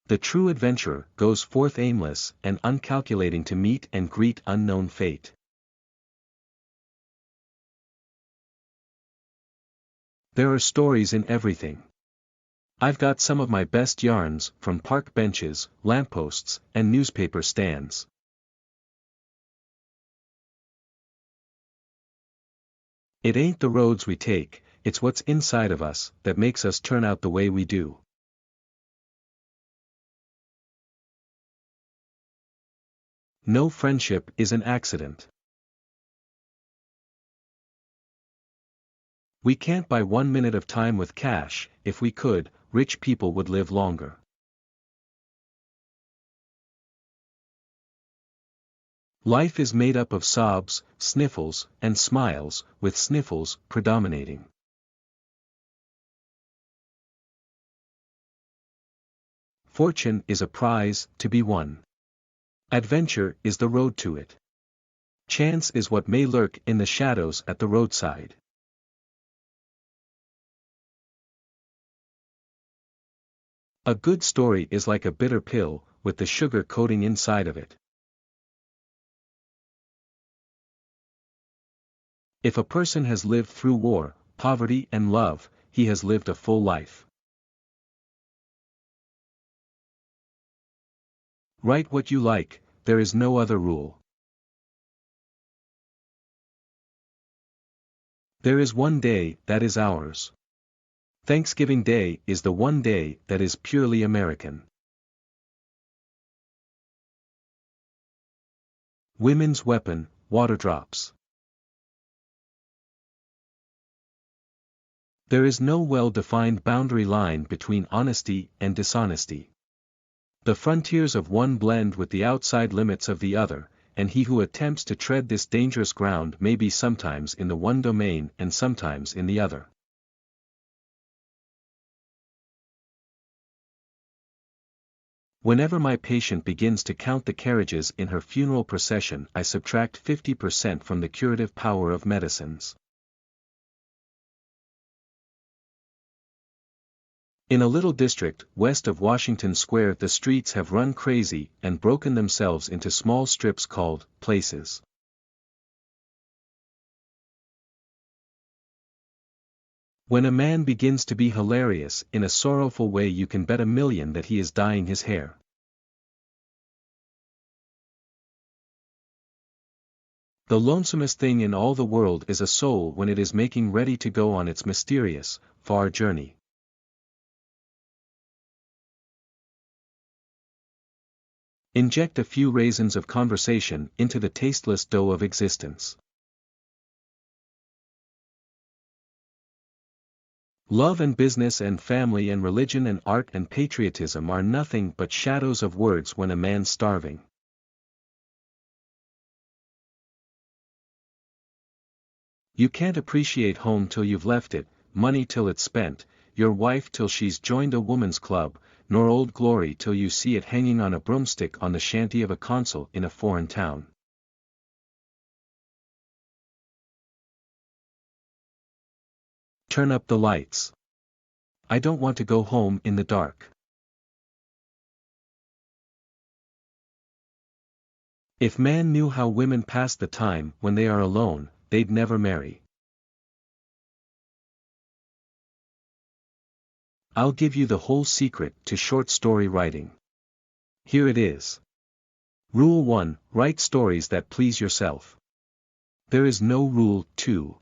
The true adventurer goes forth aimless and uncalculating to meet and greet unknown fate. There are stories in everything. I've got some of my best yarns from park benches, lampposts, and newspaper stands. It ain't the roads we take, it's what's inside of us that makes us turn out the way we do. No friendship is an accident. We can't buy 1 minute of time with cash. If we could, rich people would live longer. Life is made up of sobs, sniffles, and smiles, with sniffles predominating. Fortune is a prize to be won. Adventure is the road to it. Chance is what may lurk in the shadows at the roadside. A good story is like a bitter pill, with the sugar coating inside of it. If a person has lived through war, poverty and love, he has lived a full life. Write what you like, there is no other rule. There is one day that is ours. Thanksgiving Day is the one day that is purely American. Women's weapon, water drops. There is no well-defined boundary line between honesty and dishonesty. The frontiers of one blend with the outside limits of the other, and he who attempts to tread this dangerous ground may be sometimes in the one domain and sometimes in the other. Whenever my patient begins to count the carriages in her funeral procession, I subtract 50% from the curative power of medicines. In a little district west of Washington Square, the streets have run crazy and broken themselves into small strips called places. When a man begins to be hilarious in a sorrowful way, you can bet $1,000,000 that he is dyeing his hair. The lonesomest thing in all the world is a soul when it is making ready to go on its mysterious, far journey. Inject a few raisins of conversation into the tasteless dough of existence. Love and business and family and religion and art and patriotism are nothing but shadows of words when a man's starving. You can't appreciate home till you've left it, money till it's spent, your wife till she's joined a woman's club, nor Old Glory till you see it hanging on a broomstick on the shanty of a consul in a foreign town. Turn up the lights. I don't want to go home in the dark. If man knew how women pass the time when they are alone, they'd never marry. I'll give you the whole secret to short story writing. Here it is. Rule 1: write stories that please yourself. There is no rule 2.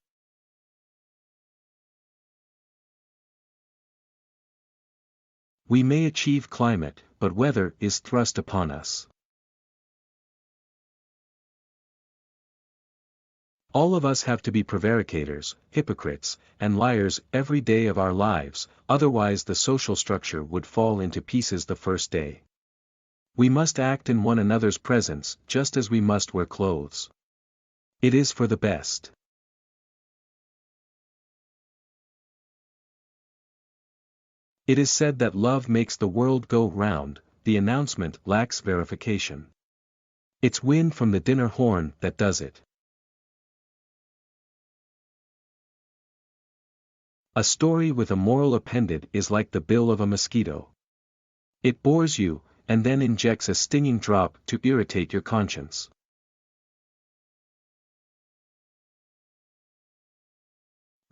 We may achieve climate, but weather is thrust upon us. All of us have to be prevaricators, hypocrites, and liars every day of our lives, otherwise the social structure would fall into pieces the first day. We must act in one another's presence just as we must wear clothes. It is for the best. It is said that love makes the world go round. The announcement lacks verification. It's wind from the dinner horn that does it. A story with a moral appended is like the bill of a mosquito. It bores you, and then injects a stinging drop to irritate your conscience.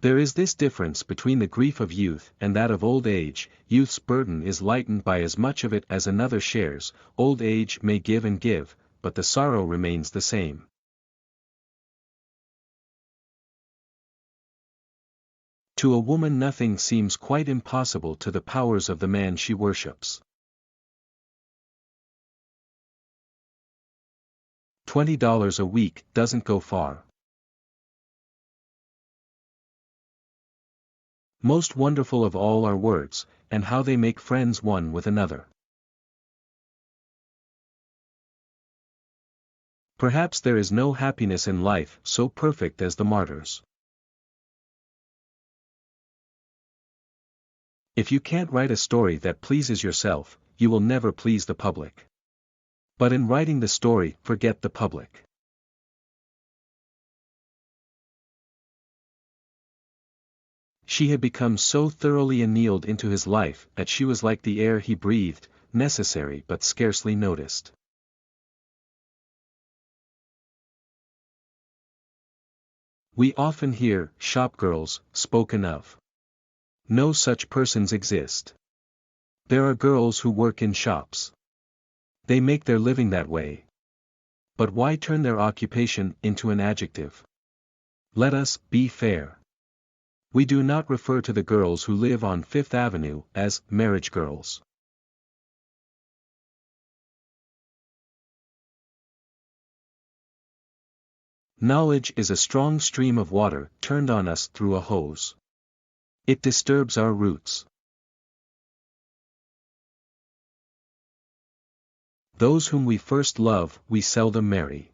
There is this difference between the grief of youth and that of old age: youth's burden is lightened by as much of it as another shares, old age may give and give, but the sorrow remains the same. To a woman nothing seems quite impossible to the powers of the man she worships. $20 a week doesn't go far. Most wonderful of all are words, and how they make friends one with another. Perhaps there is no happiness in life so perfect as the martyr's. If you can't write a story that pleases yourself, you will never please the public. But in writing the story, forget the public. She had become so thoroughly annealed into his life that she was like the air he breathed, necessary but scarcely noticed. We often hear shopgirls spoken of. No such persons exist. There are girls who work in shops. They make their living that way. But why turn their occupation into an adjective? Let us be fair. We do not refer to the girls who live on Fifth Avenue as marriage girls. Knowledge is a strong stream of water turned on us through a hose. It disturbs our roots. Those whom we first love, we seldom marry.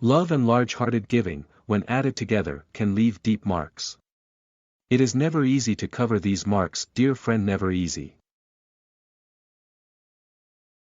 Love and large-hearted giving, when added together, can leave deep marks. It is never easy to cover these marks, dear friend, never easy.